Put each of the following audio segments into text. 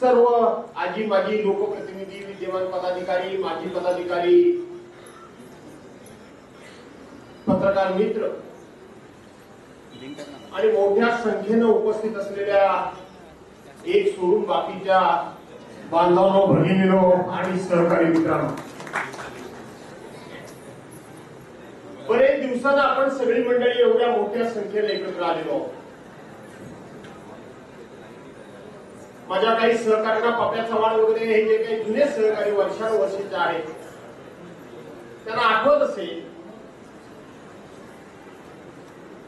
सर्व आजी माजी लोकप्रतिनिधी, विद्यमान पदाधिकारी, माजी पदाधिकारी, पत्रकार मित्र आणि मोठ्या संख्येने उपस्थित असलेल्या एक सोडून बाकीच्या बांधवांनो, भगिनींनो आणि सहकारी मित्रांनो, बरेच दिवसांना आपण सगळी मंडळी एवढ्या मोठ्या संख्येने एकत्र आलेलो आहोत. माझ्या काही सहकार्यांना पप्या चव्हाण वगैरे हे जे काही जुने सहकारी वर्षानुवर्षीचे आहेत त्यांना आठवत असेल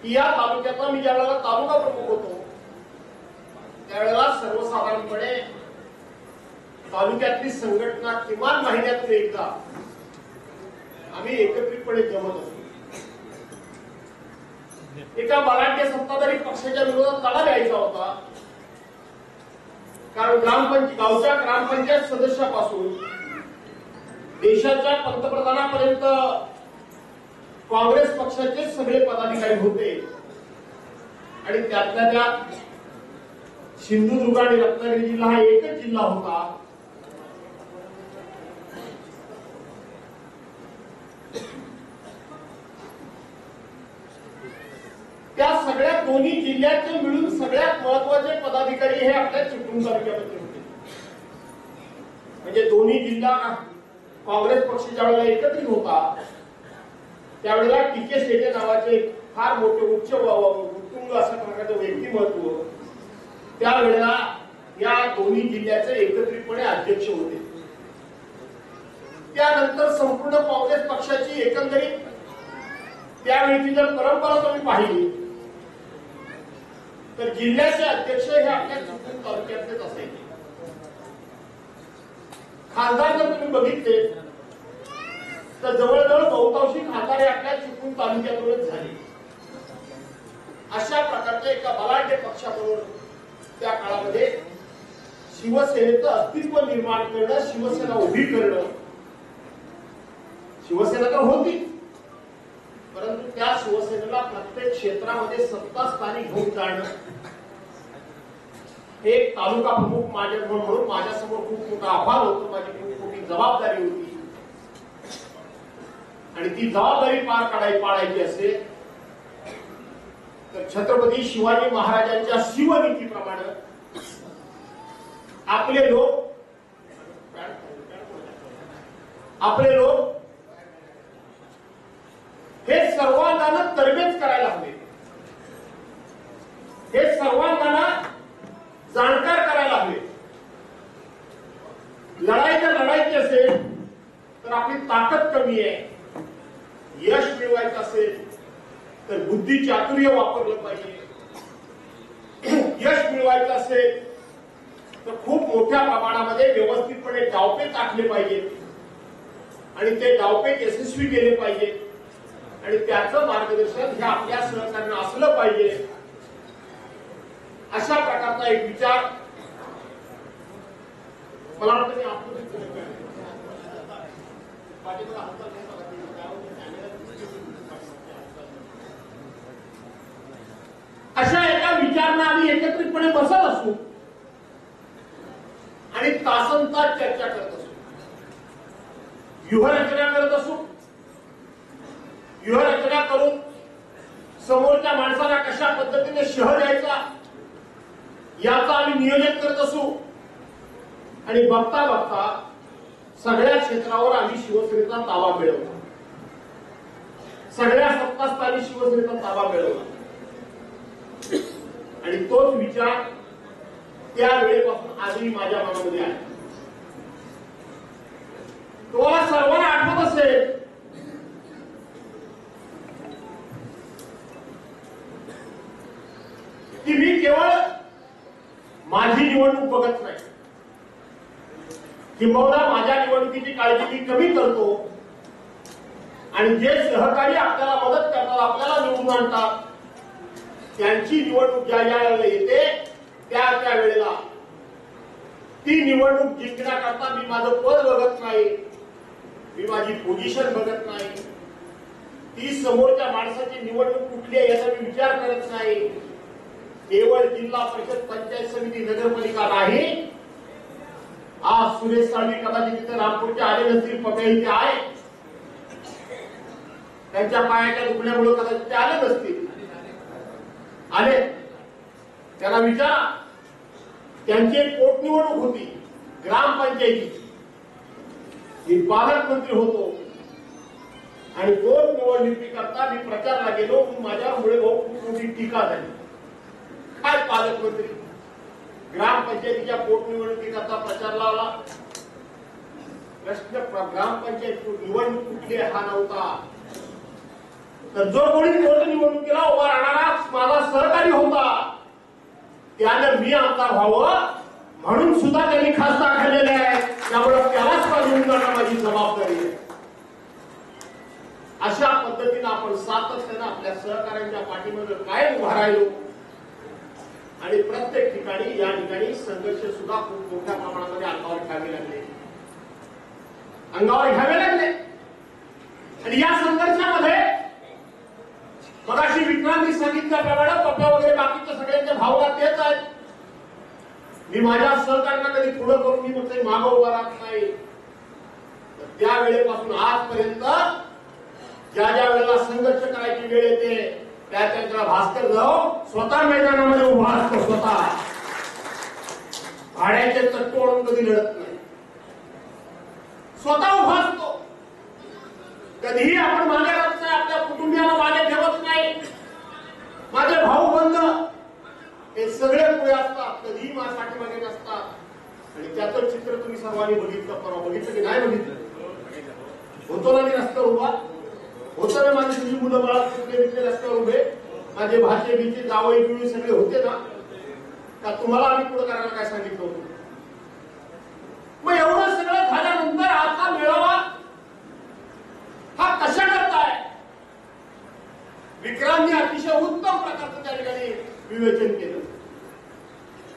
की या तालुक्याचा मी ज्यावेळेला तालुका प्रमुख होतो त्यावेळेला सर्वसाधारणपणे तालुक्यातली संघटना किमान महिन्यातून एकदा आम्ही एकत्रितपणे जमत असतो. एका बलाढ्य सत्ताधारी पक्षाच्या विरोधात लढा द्यायचा होता, कारण गावच्या ग्रामपंचायत सदस्यापासून देशाच्या पंतप्रधानापर्यंत काँग्रेस पक्षाचे सगळे पदाधिकारी होते आणि त्यातल्या त्यात सिंधुदुर्ग आणि रत्नागिरी जिल्हा हा एकच जिल्हा होता. त्या सगळ्या दोन्ही जिल्ह्याचे मिळून सगळ्यात महत्वाचे पदाधिकारी हे आपल्या चिपळूण तालुक्यामध्ये होते. म्हणजे दोन्ही जिल्हा काँग्रेस पक्ष ज्यावेळेला एकत्रित होता त्यावेळेला टीके शेटे नावाचे फार मोठे उच्च उत्तुंग अशा प्रकारचे व्यक्तिमत्व त्यावेळेला या दोन्ही जिल्ह्याचे एकत्रितपणे अध्यक्ष होते. त्यानंतर संपूर्ण काँग्रेस पक्षाची एकंदरीत त्यावेळीची जर परंपरा तुम्ही पाहिली तर जिल्ह्याचे अध्यक्ष हे आपल्या चिपळूण तालुक्यातलेच असायचे. खासदार जर तुम्ही बघितले तर जवळजवळ बहुतांशी खासदार हे आपल्या चिपळूण तालुक्यातूनच झाले. अशा प्रकारच्या एका बलाढ्य पक्षाबरोबर त्या काळामध्ये शिवसेनेचं अस्तित्व निर्माण करणं, शिवसेना उभी करणं, शिवसेना तर होती परंतु त्या शिवसेनेला प्रत्येक क्षेत्रामध्ये सत्तास्थानी घेऊन जाणं हे एक तालुका प्रमुख म्हणून माझ्यासमोर खूप मोठा आव्हान होतं, माझी खूप मोठी जबाबदारी होती आणि ती जबाबदारी पाडायची असेल तर छत्रपती शिवाजी महाराजांच्या शिवनीतीप्रमाणे आपले लोक हे सर्वांना तरबेज करायला हवे, हे सर्वांना जाणकार करायला हवे. लढायची असेल तर आपली ताकद कमी आहे, यश मिळवायचं असेल तर बुद्धी चातुर्य वापरलं पाहिजे, यश मिळवायचं असेल तर खूप मोठ्या प्रमाणामध्ये व्यवस्थितपणे डावपेच आखले पाहिजेत आणि ते डावपेच यशस्वी केले पाहिजे आणि त्याचं मार्गदर्शन हे आपल्या सहकार्यांना असलं पाहिजे. अशा प्रकारचा एक विचार मला वाटतं अशा एका विचारांना आम्ही एकत्रितपणे बसत असू आणि तासनतास चर्चा करत असू, व्यूहरचना करत असू. व्यूहरचना करून समोरच्या माणसाला कशा पद्धतीने शह द्यायचा याचं आम्ही नियोजन करत असू आणि बघता बघता सगळ्या क्षेत्रावर आम्ही शिवसेनेचा ताबा मिळवला, सगळ्या सत्तास्थानी शिवसेनेचा ताबा मिळवला आणि तोच विचार त्या वेळेपासून आजही माझ्या मनामध्ये आहे. तुम्हाला सर्वांना आठवत असेल की मी केवळ माझी निवडणूक बघत नाही, किंबहुना माझ्या निवडणुकीची काळजी मी कमी करतो आणि जे सहकारी आपल्याला मदत करतात, आपल्याला निवडून आणतात त्यांची निवडणूक ज्या वेळेला येते त्या वेळेला ती निवडणूक जिंकण्याकरता मी माझं पद बघत नाही, मी माझी पोझिशन बघत नाही, ती समोरच्या माणसाची निवडणूक कुठली आहे याचा मी विचार करत नाही. केवळ जिल्हा परिषद, पंचायत समिती, नगरपालिका नाही सुरेश साळवी कदाचित तिथे रामपूरचे आले नसतील, पप्या इथे आहे, त्यांच्या पायाच्या दुखण्यामुळे कदाचित ते आले नसतील. आले, त्यांना विचारा. त्यांची एक पोटनिवडणूक होती ग्रामपंचायतीची. मी पालकमंत्री होतो आणि पोटनिवडणुकीकरता मी प्रचारला गेलो. माझ्यामुळे खूप मोठी टीका झाली. काय पालकमंत्री ग्रामपंचायतीच्या पोटनिवडणुकीकरता प्रचार लावला? प्रश्न ग्रामपंचायत निवडणूक कुठली हा नव्हता, तर जो कोणी पोटनिवडणुकीला उभा राहणारा माझा सहकारी होता त्याने मी आमदार व्हावं म्हणून सुद्धा त्यांनी खासदार खाल्लेले आहे. त्यामुळे त्यालाच पाठवून जाणं माझी जबाबदारी आहे. अशा पद्धतीने आपण सातत्याने आपल्या सहकार्यांच्या पाठीमागे कायम उभा राहिलो आणि प्रत्येक ठिकाणी या ठिकाणी संघर्ष सुद्धा खूप मोठ्या प्रमाणामध्ये अंगावर घ्यावे लागले. आणि या संघर्षामध्ये मगाशी विक्रांती सांगितल्याप्रमाणे पप्या वगैरे बाकीच्या सगळ्यांच्या भावना तेच आहेत. मी माझ्या सहकार्यांना कधी पुढे करून मी फक्त मागे उभा राहत नाही. त्या वेळेपासून आजपर्यंत ज्या ज्या वेळेला संघर्ष करायची वेळ येते त्या भास्कर जाऊ स्वतः मैदानामध्ये उभा असतो. स्वतः भाड्याचे तत्व म्हणून कधी लढत नाही, स्वतः उभा असतो. कधीही आपण मागे राहत नाही, आपल्या कुटुंबियांना मागे ठेवत नाही. माझे भाऊ बंद हे सगळे पुढे असतात, कधीही माझ्यासाठी मागे नसतात. आणि त्याचं चित्र तुम्ही सर्वांनी बघितलं, परवा बघितलं की नाही बघितलं? होतो ना मी रस्त्यावर उभा, होतं ना माझी तुझी मुलं बाळा कुठले रस्त्यावर उभे, माझे भाचे बीचे जावई बिवळी सगळे होते ना, का तुम्हाला आम्ही पुढे करायला काय सांगितलं होतं? मग एवढं सगळं झाल्यानंतर आता मेळावा हा कशा करताय? विक्रांतने अतिशय उत्तम प्रकारचं त्या ठिकाणी विवेचन केलं.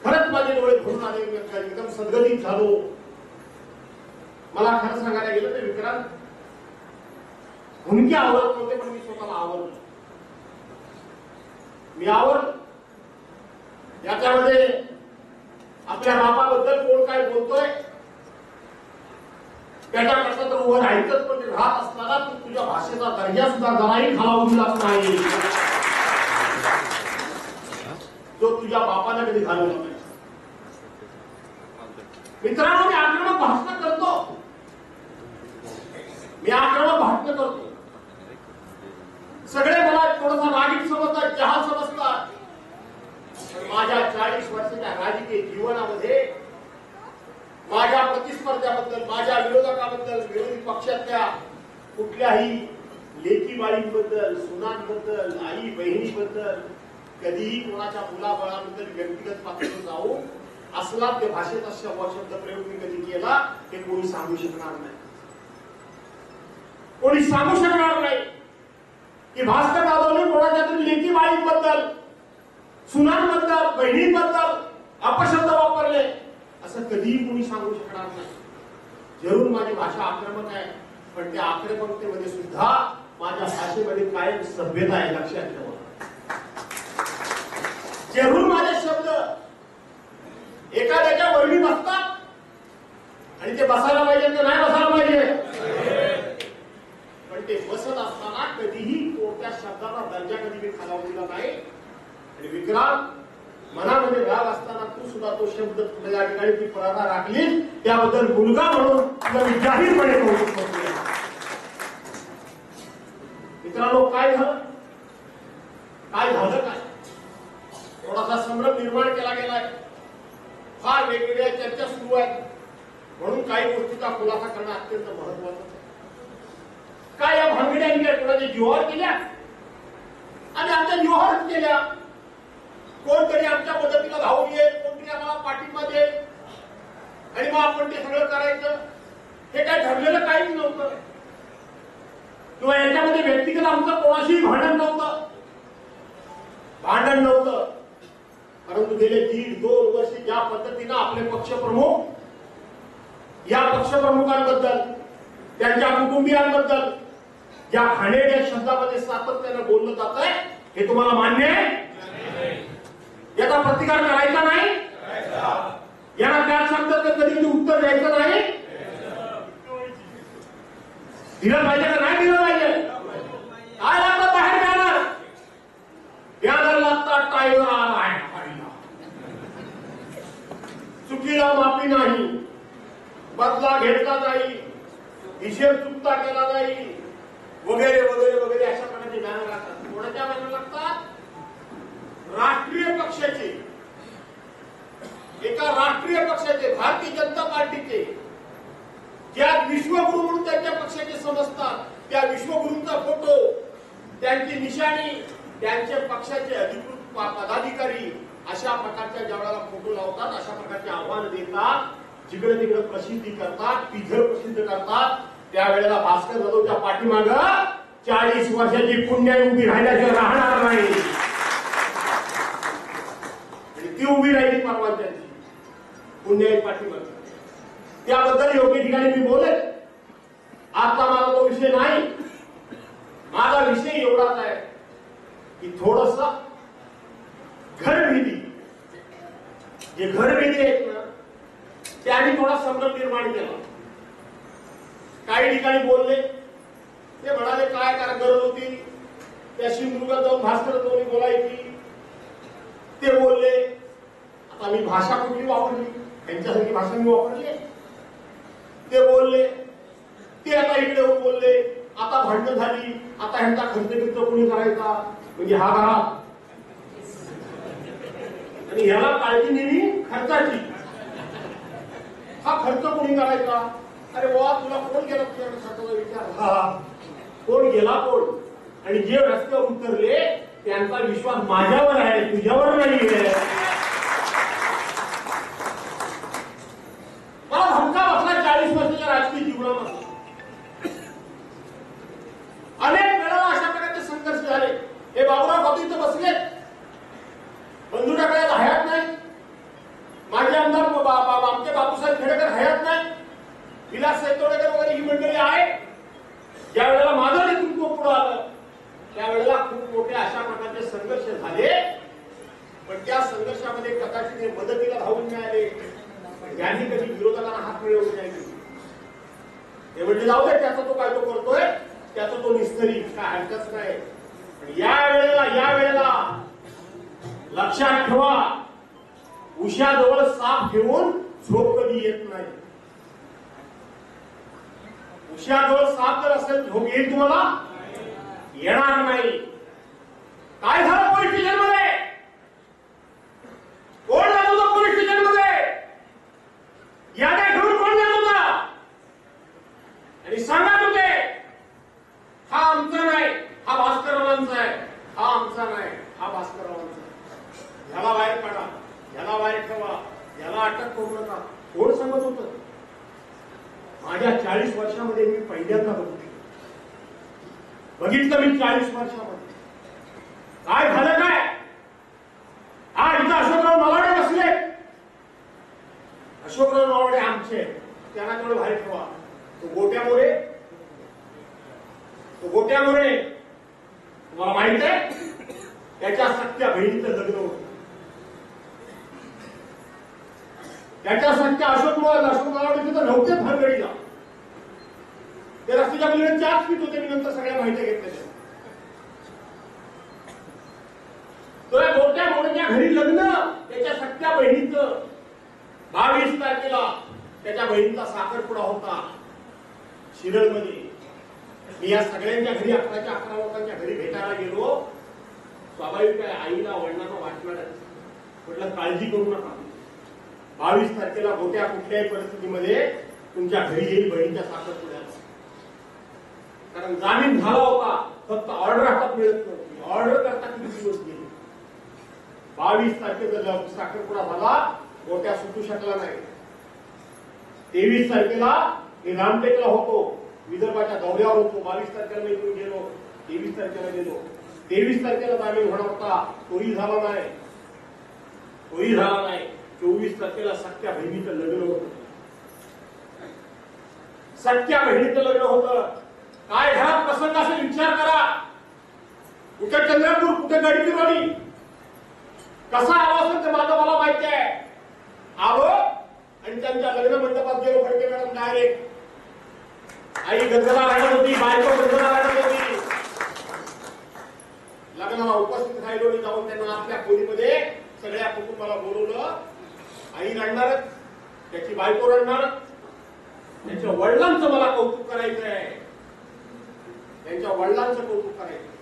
खरंच माझे डोळे भरून आले, एकदम सद्गदित झालो. मला खरं सांगायला गेलं तर विक्रांत हुंके आवडत नव्हते, पण मी स्वतःला आवडलो. मी आवडलो. याच्यामध्ये आपल्या बापाबद्दल कोण काय बोलतोय त्याच्याकरता तर उभं राहायचंच, पण ते राहत असताना तू तुझ्या भाषेचा दर्जा सुद्धा जराही खालावू दिलाच नाही, जो तुझ्या बापाने कधी घालवला नाही. मित्रांनो, मी आक्रमक भाषण करतो, मी आक्रमक भाषण करतो. सगळे मला थोडासा रागीट समजतात, जहाल समजतात. माझ्या 40 वर्षाच्या राजकीय जीवनामध्ये माझ्या प्रतिस्पर्ध्याबद्दल, माझ्या विरोधकाबद्दल, विरोधी पक्षातल्या कुठल्याही लेकी बाळींबद्दल, सुनांबद्दल, आई बहिणीबद्दल कधीही कोणाच्या मुलाबळाबद्दल व्यक्तिगत पातळीवर जाऊन असला त्या भाषेचा शब्द प्रयोग मी कधी केला हे कोणी सांगू शकणार नाही. कोणी सांगू शकणार नाही की भास्कर जाधवने कोणाच्या तरी लेकी बाळींबद्दल, सुनांबद्दल, बहिणींबद्दल अपशब्द वापरले असं कधीही कोणी सांगू शकणार नाही. जरूर माझी भाषा आक्रमक आहे, पण त्या आक्रमकतेमध्ये सुद्धा माझ्या भाषेमध्ये कायम सभ्यता आहे, लक्षात ठेवा. जरूर माझे शब्द एखाद्याच्या वर्णी बसतात आणि ते बसायला पाहिजे की नाही बसायला पाहिजे, पण ते बसत असताना कधीही कोणत्या शब्दाचा दर्जा कधी मी खालावून दिला नाही. आणि विक्रांत, मनामध्ये राग असताना तू सुद्धा तो शब्द या ठिकाणी ती पराधा राखली, त्याबद्दल मुलगा म्हणून तुला मी जाहीरपणे कौतुक करतो. मित्रांनो, काय झालं काय थोडासा संभ्रम निर्माण केला गेलाय. फार वेगवेगळ्या चर्चा सुरू आहेत, म्हणून काही गोष्टीचा खुलासा करणं अत्यंत महत्वाचं आहे. काय या भानगड्यांनी कोणाच्या जीवावर केल्या आणि आमच्या जीवावरच केल्या. कोणतरी आमच्या मदतीला धावून येईल, कोणतरी आम्हाला पाठिंबा देईल आणि मग आपण ते सगळं करायचं, हे काय ठरलेलं काहीच नव्हतं. किंवा याच्यामध्ये व्यक्तिगत आमचं कोणाशीही भांडण नव्हतं. परंतु गेले 1.5-2 वर्ष ज्या पद्धतीनं आपले पक्षप्रमुख या पक्षप्रमुखांबद्दल, त्यांच्या कुटुंबियांबद्दल ज्या घाणेरड्या शब्दामध्ये सातत्यानं बोललं जात आहे, हे तुम्हाला मान्य आहे? याचा प्रतिकार करायचा नाही? याला त्या शब्द तर कधी कधी उत्तर द्यायचं नाही, दिलं पाहिजे का नाही दिलं पाहिजे? काय लागतं बाहेर बॅनर? बॅनर लागतात टाईवर आला आहे, चुकीला माफी नाही, बदला घेतला नाही, हिशेब चुकता केला नाही, वगैरे वगैरे वगैरे अशा प्रकारचे बॅनर लागतात. कोणाच्या बॅनर लागतात? राष्ट्रीय पक्षाचे, एका राष्ट्रीय पक्षाचे, भारतीय जनता पार्टीचे, ज्या विश्वगुरु म्हणून त्यांच्या पक्षाचे समजतात, त्या विश्वगुरूंचा फोटो, त्यांची निशाणी, त्यांच्या पक्षाचे अधिकृत पदाधिकारी अशा प्रकारच्या ज्या वेळेला फोटो लावतात, अशा प्रकारचे आव्हान देतात, जिकडे तिकडे प्रसिद्धी करतात, पिझर प्रसिद्ध करतात, त्यावेळेला भास्कर जाधवच्या पाठीमाग 40 वर्षाची पुण्याई उभी राहिल्याशिवाय राहणार नाही. ती उभी राहिली परवानच्यांची पुण्याई पाठीमाग. त्याबद्दल योग्य ठिकाणी मी बोलेन. आता माझा तो विषय नाही. माझा विषय एवढाच आहे की थोडस घरभेदी, जे घरभेदी आहेत ना, त्यांनी थोडा संभ्रम निर्माण केला. काही ठिकाणी बोलले, ते म्हणाले काय करा गरज होती, त्या सिंधुदुर्गात जाऊन भास्कर जाधवनी बोलायची, ते बोलले. आता मी भाषा कुठली वापरली, त्यांच्यासारखी भाषा मी वापरली. ते बोलले, ते आता इकडे येऊन बोलले, आता भांडणं झाली, आता ह्यांचा खर्च खर्च कोणी करायचा, म्हणजे हा घरात, आणि ह्याला काळजी नेली खर्चाची, हा खर्च कोणी करायचा. अरे वा, तुला कोण गेला तुझ्याकडे स्वतःचा विचार, हा कोण गेला कोण, आणि जे रस्त्यावर उतरले त्यांचा विश्वास माझ्यावर आहे, तुझ्यावर नाही आहे. मला धक्का बसला 40 वर्षाच्या राजकीय जीवनामध्ये. अनेक वेळा अशा प्रकारचे संघर्ष झाले. हे बाबूराव बाबू इथं बसले, बंधू टाकळ्यात हयात नाही, माझे आमदार आमचे बापूसाहेब खेडेकर हयात नाही, विलास सैतोडेकर वगैरे ही मंडळी आहे. ज्या वेळेला माझं नेतृत्व पुढे आलं त्यावेळेला खूप मोठे अशा प्रकारचे संघर्ष झाले. पण त्या संघर्षामध्ये कदाचित मदतीला धावून मिळाले, ज्यांनी कधी विरोधकांना हात मिळवून नाही. ते म्हणजे जाऊ दे, त्याचा तो काय तो करतोय, त्याचा तो निस्तरी, काय हरकत नाही. पण या वेळेला लक्षात ठेवा, उशाजवळ साप घेऊन झोप कधी येत नाही. उशाजवळ साप जर असेल झोप येईल तुम्हाला, येणार नाही. काय झालं पोलीस स्टेशनमध्ये, कोण जात होतं पोलीस स्टेशनमध्ये, याद्या घेऊन कोण जात होता, आणि सांगत होते हा आमचा नाही, हा भास्कररावांचा आहे, हा आमचा नाही, हा भास्कररावांचा आहे. ह्याला बाहेर काढा, ह्याला बाहेर ठेवा, ह्याला अटक करू नका. कोण सांगत होतं? माझ्या 40 वर्षामध्ये मी पहिल्यांदा बघितलं मी 40 वर्षामध्ये काय झालं. काय आज इथं अशोकराव नवाडे बसले, अशोकराव नवाडे आमचे, त्यांना तेवढं बाहेर ठेवा. तो गोट्यामुळे तुम्हाला माहित आहे, त्याच्या सख्या बहिणीचं लग्न होतं. त्याच्या सख्या अशोक नवाडे तिथं नव्हते भरगडीला, ते रस्त्याच्या मुलीने 4 फीट होते. मी नंतर सगळ्या माहिती घेतल्या. तो गोट्या मोडच्या घरी लग्न, त्याच्या सख्या बहिणीचं 22 तारखेला त्याच्या बहिणीचा साखरपुडा होता शिरळमध्ये. मी या सगळ्यांच्या घरी 11 लोकांच्या घरी भेटायला गेलो. स्वाभाविक आहे, आईला वडिलांना वाटणार आहे. म्हटलं काळजी करू नका, 22 तारखेला गोट्या कुठल्याही परिस्थितीमध्ये तुमच्या घरी येईल बहिणीच्या साखरपुड्याला. कारण जामीन झाला होता, फक्त ऑर्डर हातात मिळत नव्हती. ऑर्डर करता किती दिवस गेले. 22 तारखेचा साखरपुडा झाला, गोट्या सुटू शकला नाही. 23 तारखेला मी रामटेकला होतो, विदर्भाच्या दौऱ्यावर होतो. 22 तारखेला मी इथून गेलो, 23 तारखेला गेलो. 23 तारखेला जामीन होणार होता, तोही झाला नाही. 24 तारखेला सख्या बहिणीचं लग्न होतं. सख्या बहिणीचं लग्न होतं. काय घरात प्रसंग असेल विचार करा. कुठे चंद्रपूर, कुठे गडचिरोली, कसा आवाज होते माझं मला माहिती आहे. आलो आणि त्या त्यांच्या लग्न मंडपात गेलो. फडके मॅडम डायरेक्ट आई गजरा लागत होती, बायको गजरा लागत होती. लग्नाला उपस्थित राहिलो आणि जाऊन त्यांना आपल्या खोलीमध्ये सगळ्या कुटुंबाला बोलवलं. आई रडणार, त्याची बायको रडणार. त्यांच्या वडिलांचं मला कौतुक करायचं आहे, त्यांच्या वडिलांचं कौतुक करायचं.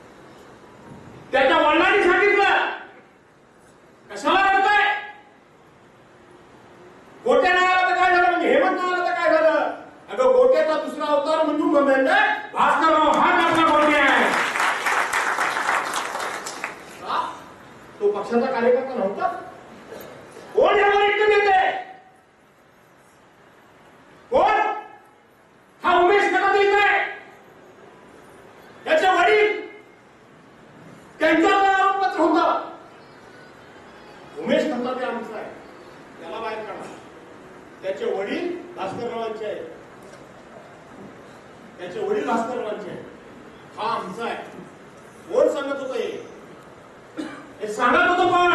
त्याच्या वडिलांनी सांगितलं कशाला रडताय, गोट्या नाही आला तर काय झालं, म्हणजे हेमंत नाही आला तर काय झालं. अगं गोट्याचा दुसरा अवतार म्हणजे भास्करराव हा आपला गोटे आहे. तो पक्षाचा कार्यकर्ता नव्हता. कोण हे वरिष्ठ नेते, कोण हा उमेश कदम आहे. त्याचे वडील त्यांच्यावर आरोपपत्र होतं. उमेश खताते आमचा आहे, त्याला बाहेर काढा. त्याचे वडील भास्कररावांचे आहेत, त्याचे वडील भास्कररावांचे आहेत. हा आमचा आहे. कोण सांगत होतं हे सांगत होतं कोण.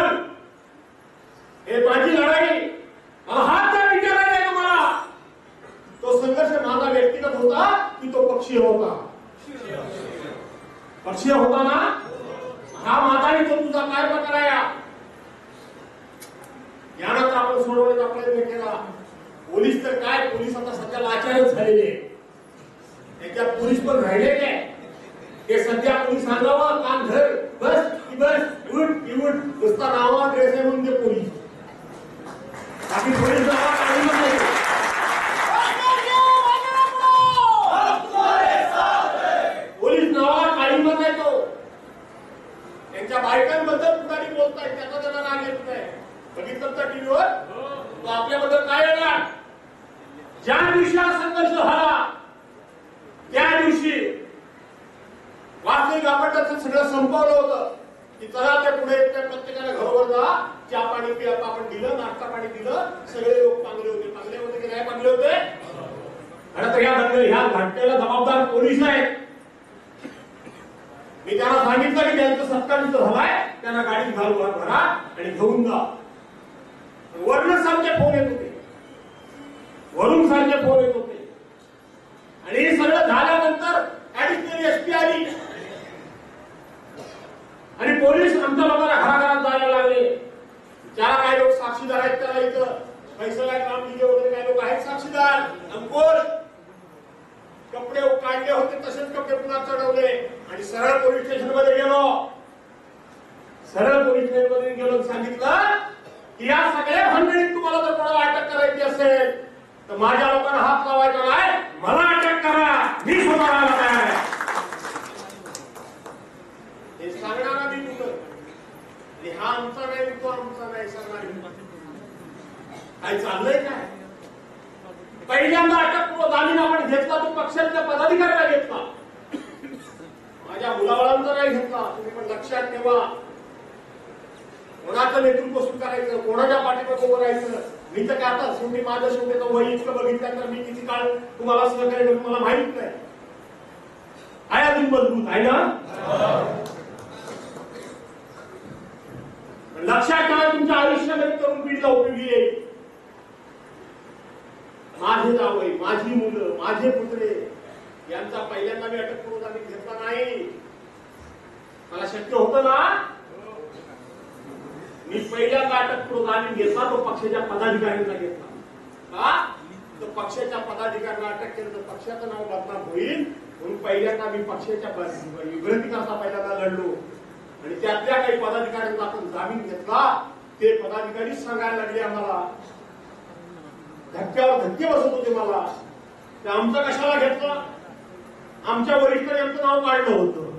हे माझी लढाई, मला हात का विचारायला आहे तुम्हाला. तो संघर्ष माझा व्यक्तिगत होता की तो पक्षीय होता. पक्षीय होता ना. हा माताने तो तुझा काय प्रकार आहे यानंतर आपण सोडवण्याचा प्रयत्न केला. पोलीस तर काय, पोलीस आता सध्या लाचारच झालेले. त्याच्यात पोलीस पण राहिले काय, ते सध्या पोलीस सांगावं काम धर बस की बस, उठ की उठ, नुसता नावा ड्रेस आहे म्हणून ते पोलीस. बाकी पोलीस नावा काही नाही. पोलीस नावा काही मत आहे. तो त्यांच्या बायकांबद्दल पुढारी बोलतायत, त्याचा त्यांना राग येत नाही. बघितलं तर टीव्हीवर तो आपल्याबद्दल काय येणार. ज्या दिवशी हा संघर्ष झाला त्या दिवशी वास्तविक आपण त्याचं सगळं संपवलं होतं की चला त्या पुढे त्या प्रत्येकाने घरोघर जा, चहा पाणी पिया आपण दिलं, नाश्ता पाणी दिलं. सगळे लोक चांगले होते. चांगले होते की नाही चांगले होते. आणि तर ह्या घटनेला जबाबदार पोलीस आहेत. मी त्यांना सांगितलं की त्यांचं सत्कार झालाय, त्यांना गाडीत घालून भरा आणि घेऊन जा. वरून सारखे फोन येत होते, वरून सारखे फोन येत होते. आणि हे सगळं झाल्यानंतर ऍडिशनल एसपी आली आणि पोलीस आमच्या लोकांना घराघरात जायला लागले. ज्याला काही लोक साक्षीदार आहेत त्याला इथं फैसला काम दिले वगैरे काही लोक आहेत साक्षीदार. अंकुश कपडे काढले होते तसेच कपडे पुन्हा चढवले आणि सरळ पोलीस स्टेशन मध्ये गेलो. सरळ पोलीस स्टेशन मध्ये गेलो, सांगितलं की या सगळ्या भानगडीत तुम्हाला जर कोणाला अटक करायची असेल तर माझ्या लोकांना हात लावायचा नाही, मला अटक करा, मी स्वतःला तयार आहे. हे सांगणारा मी कुठं. हा आमचा नाही, तो आमचा नाही सांगणार. काय चाललंय काय. पहिल्यांदा अटकपूर्व जामीन आपण घेतला तो पक्षाच्या पदाधिकाऱ्याला घेतला, माझ्या मुलाबाळांचा नाही घेतला. तुम्ही पण लक्षात ठेवा, कोणाचं नेतृत्व स्वीकारायचं, कोणाच्या पाठीवर उभं राहायचं. मी तर काय आता शेवटी माझं शेवटी वय इतकं बघितल्यानंतर मी किती काळ तुम्हाला सहकार्य करू मला माहित नाही. आहे अजून मजबूत आहे ना. लक्षात ठेवा तुमच्या आयुष्यामध्ये तरुण पिढीला उपयोगी येईल. माझे जावई, माझी मुलं, माझे पुत्रे यांचा पहिल्यांदा मी अटकपूर्व जामीन घेतला नाही. मला शक्य होतं ना. मी पहिल्यांदा अटकपूर्व जामीन घेतला तो पक्षाच्या पदाधिकाऱ्यांना घेतला. का तो पक्षाच्या पदाधिकाऱ्यांना अटक केलं तर पक्षाचं नाव बदनाम होईल म्हणून पहिल्यांदा मी पक्षाच्या विभ्रतीकरता पहिल्यांदा लढलो. आणि त्यातल्या काही पदाधिकाऱ्यांचा आपण जामीन घेतला. ते पदाधिकारी सांगायला लागले आम्हाला, धक्क्यावर धक्के बसत होते मला. ते आमचं कशाला घेतलं. आमच्या वरिष्ठांनी आमचं नाव काढलं होतं.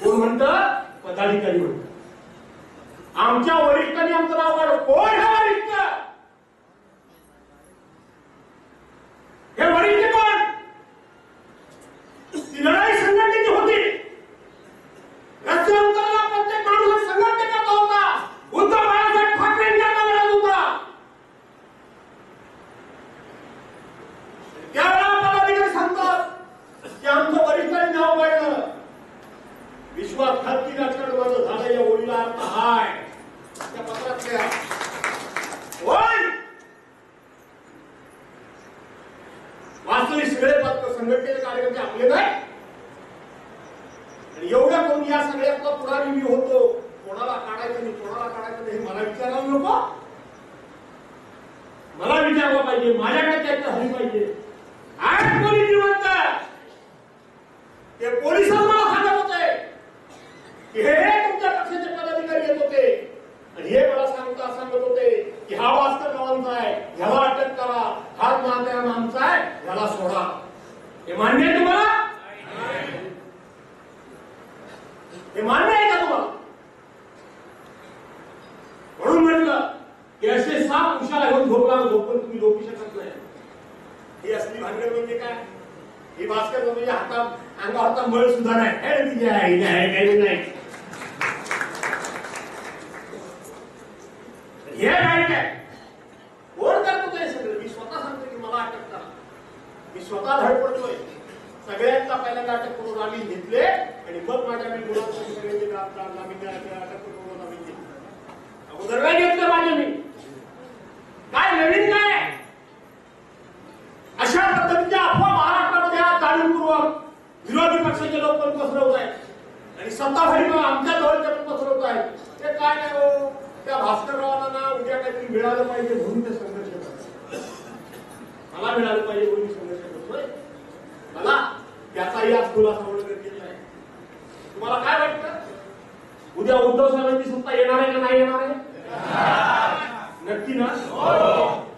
कोण म्हणतं, पदाधिकारी म्हणतं. आमच्या वरिष्ठांनी आमचं नाव काढलं. कोण हे वरिष्ठ. हे वरिष्ठ कोण. ती लढाई संघटनेची होती. रस्त्यावर उतरला प्रत्येक माणूस संघटनेचा होता. उद्धव बाळासाहेब ठाकरेंच्या लढत होता. त्यावेळेला पदाधिकारी सांगतात की आमचं वरिष्ठांनी नाव काढलं. विश्वासघाती राजकारण माझं झालं या ओळीला अर्थ हाय. त्या पत्रातल्या संघटनेचे कार्यकर्ते आपले नाही. आणि एवढ्या करून या सगळ्याचा पुढारी मी होतो. कोणाला काढायचं नाही, कोणाला काढायचं नाही हे मला विचारायला नको. मला विचारलं पाहिजे, माझ्याकडे चर्चा झाली पाहिजे. आज कोणी जिवंत ते पोलिस मला सांगत होते की हे तुमच्या पक्षाचे पदाधिकारी येत होते आणि हे मला सांगत होते की हा भास्कर गावांचा आहे, ह्याला अटक करा, हा मात्या आमचा आहे, ह्याला सोडा. हे मान्य आहे तुम्हाला? हे मान्य आहे का तुम्हाला? म्हणून म्हटलं की असे साप उशाला घेऊन झोपून तुम्ही झोपू शकत नाही. ही असली भानगड म्हणजे काय? ही भास्कर म्हणजे हातात अंगावरचा मळ सुद्धा नाही. काही नाही. हे राईट आहे. कोण करतो ते सगळं? मी स्वतः सांगतो की मला अटक करा. मी स्वतः धडपडतोय. सगळ्यांचा पहिल्यांदा अटक करून आम्ही घेतले आणि मग माझ्या मी मुलांसाठी सगळ्यांनी अटक करून आम्ही घेतली. अगोदर काय घेतलं माझे मी? काय नवीन काय? अशा पद्धतीच्या अफवा महाराष्ट्रामध्ये आज जाणीवपूर्वक विरोधी पक्षाचे लोक पण पसरवत आहेत आणि सत्ताधारी आमच्या जवळच्या पण पसरवत आहेत. ते काय नाही हो, त्या भास्कररावांना ना उद्या काहीतरी मिळालं पाहिजे म्हणून ते संघर्ष करतात. मला मिळालं पाहिजे म्हणून संघर्ष करतोय. मला त्याचाही आज खुलासा होणं गरजेचं आहे. तुम्हाला काय वाटतं? उद्या उद्धव साहेबांची सत्ता येणार आहे का नाही येणार आहे? नक्की ना?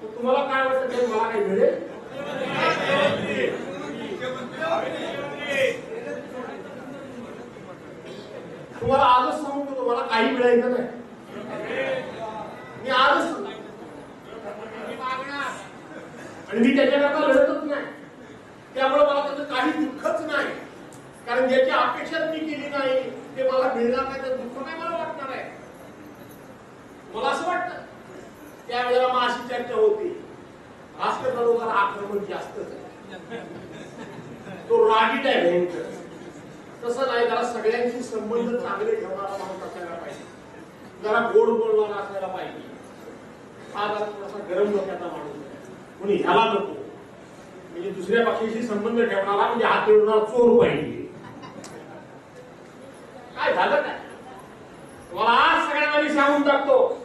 तुम्हाला काय वाटतं ते मला काही मिळेल? तुम्हाला आजच सांगतो तुम्हाला काही मिळायचं नाही. मी आजच सांगतो आणि मी त्याच्याकरता लढतच नाही. त्यामुळे मला त्याचं काही दुःखच नाही. कारण ज्याची अपेक्षा मी केली नाही ते मला मिळणार नाही तर दुःख नाही मला वाटणार आहे. मला असं वाटतं त्यावेळेला मग अशी चर्चा होती भास्कर बरोबर आक्रमण जास्तच आहे, तो रागीट आहे भयंकर. तसं नाही, जरा सगळ्यांशी संबंध चांगले ठेवणारा माणूस असायला पाहिजे, जरा गोड बोलणारा असायला पाहिजे. हा जरा थोडासा गरम डोक्याचा माणूस आहे, कोणी ह्याला नको. म्हणजे दुसऱ्या पक्षाशी संबंध ठेवणारा म्हणजे हात मिळवणारा चोर पाहिजे. काय झालं काय? तुम्हाला आज सगळ्यांना मी सांगून टाकतो,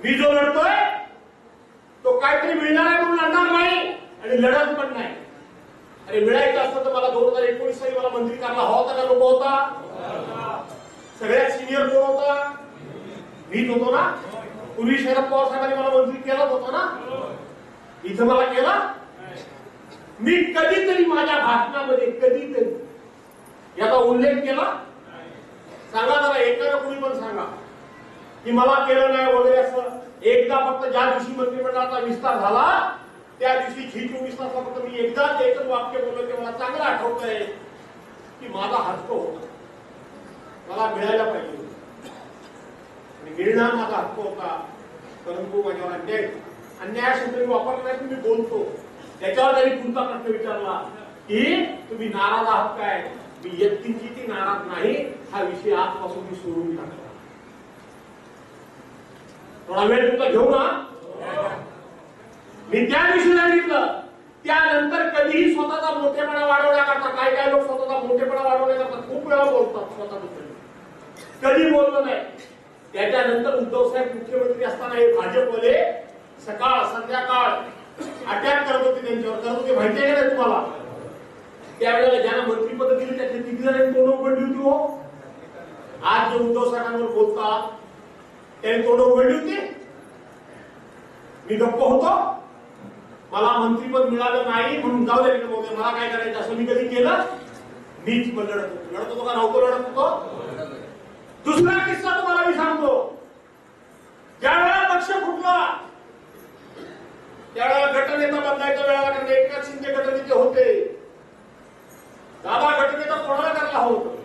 मी जो लढतोय तो काहीतरी मिळणार आहे म्हणून लढणार नाही आणि लढत पण नाही. अरे मिळायचं असतं तर मला 2019 साली मला मंत्री करायला हवा होता का नको होता? सगळ्यात सिनियर कोण होता? मीच होतो ना. पूर्वी शरद पवार साहेबांनी मला मंत्री केलाच होता ना. इथं मला केला. मी कधीतरी माझ्या भाषणामध्ये कधीतरी याचा उल्लेख केला? सांगा जरा, एकाला कुणी पण सांगा की मला केलं नाही वगैरे असं. एकदा फक्त ज्या दिवशी मंत्रिमंडळाचा विस्तार झाला त्या दिवशी G24 तासात फक्त मी एकदाच एकच वाक्य बोललो ते मला चांगलं आठवतंय की माझा हक्क होता, मला मिळायला पाहिजे आणि मिळणार माझा हक्क होता. परंतु माझ्यावर अन्याय शब्द मी वापरला नाही, तुम्ही बोलतो त्याच्यावर त्यांनी पुढचा प्रश्न विचारला की तुम्ही नाराज आहात काय? मी व्यक्तींची ती नाराज नाही, हा विषय आजपासून मी सोडून टाकला. थोडा वेळ तुमचा घेऊ ना. मी त्या दिवशी सांगितलं, त्यानंतर कधीही स्वतःचा मोठेपणा वाढवण्याकरता काय काय लोक स्वतःचा मोठेपणा वाढवण्याकरता खूप वेळा बोलतात, स्वतःबद्दल कधी बोललो नाही. त्याच्यानंतर उद्धव साहेब मुख्यमंत्री असताना हे भाजपवाले सकाळ संध्याकाळ अटॅक करत होते त्यांच्यावर, करत होते. माहिती आहे का तुम्हाला? त्यावेळेला ज्यांना मंत्रीपद दिली त्यातले 3 जणांनी तोंड उघडली होती. हो, आज जे उद्धव साहेबांवर बोलतात त्यांनी तोंड उघडली होती. मी गप्प होतो, मला मंत्रीपद मिळालं नाही म्हणून जाऊ दे बोलते, मला काय करायचं असं मी कधी केलं? मीच पण लढत होतो का नव्हतो लढत होतो? दुसरा किस्सा तुम्हाला मी सांगतो. ज्या वेळेला पक्ष फुटला त्यावेळेला गटनेता बदलायच्या वेळेला, कारण एकनाथ शिंदे गटनेते होते, दादा गटनेता कोणाला करायला होतं?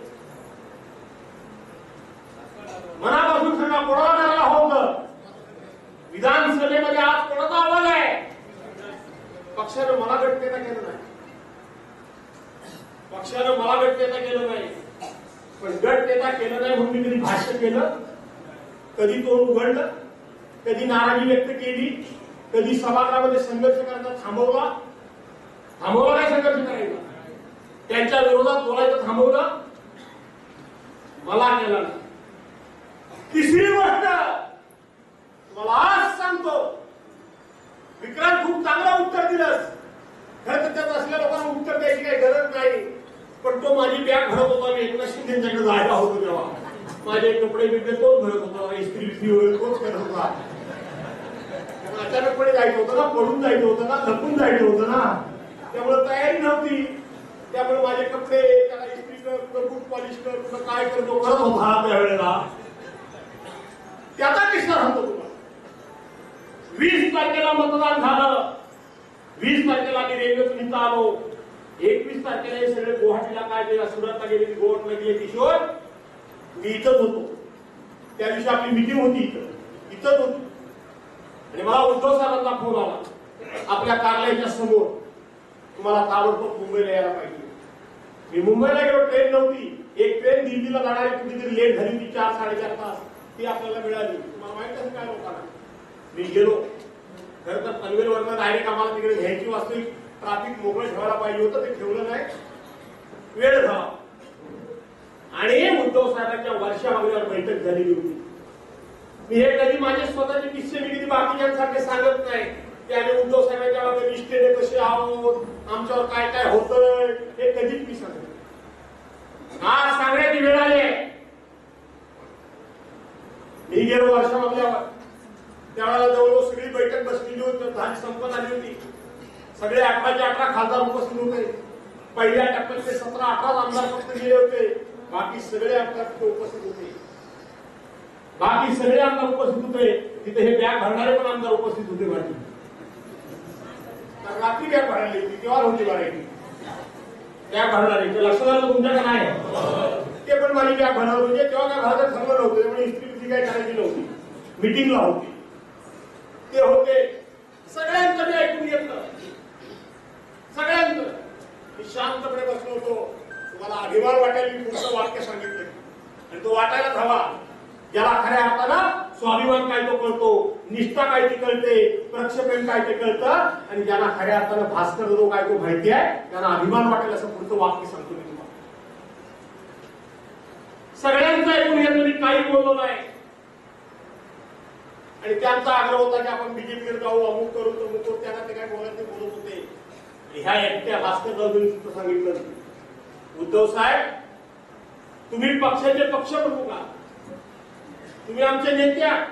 मनापासून सांगा, कोणाला करायला होतं? विधानसभेमध्ये आज कोणाचा आवाज आहे? पक्षानं मला गटनेता केलं नाही, पक्षानं मला गटनेता केलं नाही. पण गटनेता केलं नाही म्हणून मी कधी भाष्य केलं, कधी तोंड उघडलं, कधी नाराजी व्यक्त केली, कधी सभागृहामध्ये संघर्ष करण्यात थांबवला? थांबवला काय संघर्ष करायचा? त्यांच्या विरोधात बोलायचं थांबवलं? मला केलं नाही. तिसरी गोष्ट मला आज सांगतो, विक्रांत खूप चांगला उत्तर दिलंस. खरं तर त्यात असलेल्या लोकांना उत्तर द्यायची काही गरज नाही, पण तो माझी बॅग भरत होता. मी एकनाथ शिंदेकडे जायला होतो तेव्हा माझे कपडे बिकडे तोच भरत होता, इस्त्री बिस्त्री वगैरे तोच करत होता. अचानकपणे जायचं होतं ना, पडून जायचं होतं ना, लपून जायचं होतं ना, त्यामुळे तयारी नव्हती. त्यामुळे माझे कपडे त्याला इस्त्री कर, बूट पॉलिश कर, कुठं काय करतो करत होता त्यावेळेला. त्याचा किस्सा सांगतो तुला. 20 तारखेला मतदान झालं. 20 तारखेला मी रेल्वेतून इथं आलो. 21 तारखेला हे सगळे गुवाहाटीला काय गेला, सुरतला गेले, गोवाला गेले, किशोर मी इथंच होतो. त्या दिवशी आपली मिटिंग होती, इथंच होतो. आणि मला उद्धव साहेबांचा फोन आला आपल्या कार्यालयाच्या समोर, तुम्हाला ताबडतोब मुंबईला यायला पाहिजे. मी मुंबईला गेलो, ट्रेन नव्हती. एक ट्रेन दिल्लीला जाणारी कुठेतरी लेट झाली होती, 4-4.5 तास, ती आपल्याला मिळाली. तुम्हाला माहित आहे काय लोकांना. मी गेलो. खरं तर पनवेलवरनं डायरेक्ट आम्हाला तिकडे घ्यायची वास्तविक ट्रॅफिक मोकळं ठेवायला पाहिजे होतं, ते ठेवलं नाही. वेळ झाला आणि उद्धव साहेबांच्या वर्षामागल्यावर बैठक झालेली होती. मी हे कधी माझे स्वतःचे किस्से मी कधी बाकीच्यांसारखे सांगत नाही. त्याने उद्धव साहेबांच्या निष्ठेने कसे आहोत, आमच्यावर काय काय होतंय, हे कधीच मी सांगत. आज सांगण्याची वेळ आली आहे. मी गेलो वर्षामागल्यावर, त्यावेळेला जवळजवळ सगळी बैठक बसलेली होती, झाली संपन्न आली होती. सगळे 18चे 18 खासदार उपस्थित होते. पहिल्या टप्प्यातले 17-18 आमदार फक्त गेले होते. बाकी सगळे आमदार तिथे उपस्थित होते. बाकी सगळे आमदार उपस्थित होते. तिथे हे बॅग भरणारे पण आमदार उपस्थित होते. माझी रात्री बॅग भरायला होती, तेव्हा होती भरायची बॅग भरणारे. ते लक्षात आलं तुमच्याकडे नाही? ते पण माझी बॅग भरणार म्हणजे तेव्हा काय भरायचं ठरलं नव्हतं, त्यामुळे इस्त्री बिस्त्री काय करायची नव्हती. मिटिंगला होती, ते होते. सगळ्यांचं मी ऐकून घेतलं, सगळ्यांचं. मी शांतपणे बसलो होतो. तुम्हाला अभिमान वाटेल मी पुढचं वाक्य सांगितलं, आणि तो वाटायलाच हवा. ज्याला खऱ्या अर्थानं स्वाभिमान काय तो कळतो, निष्ठा काय ती कळते, प्रक्षेपण काय ते कळतं, आणि ज्यांना खऱ्या अर्थानं भास्कर जो काय तो माहिती आहे, त्यांना अभिमान वाटेल असं पुढचं वाक्य सांगतो मी तुम्हाला. सगळ्यांचं ऐकून घेतलं, मी काही बोललो नाही. आणि त्यांचा आग्रह होता की आपण बीजेपीकडे जाऊ, अमुक करू तमुक करू. त्यांना ते काय बोलत ते बोलत होते. ह्या एकट्या भास्कररावजींनी सुद्धा सांगितलं, उद्धव साहेब तुम्ही पक्षाचे पक्षप्रमुख आहात, तुम्ही आमचे नेते आहात,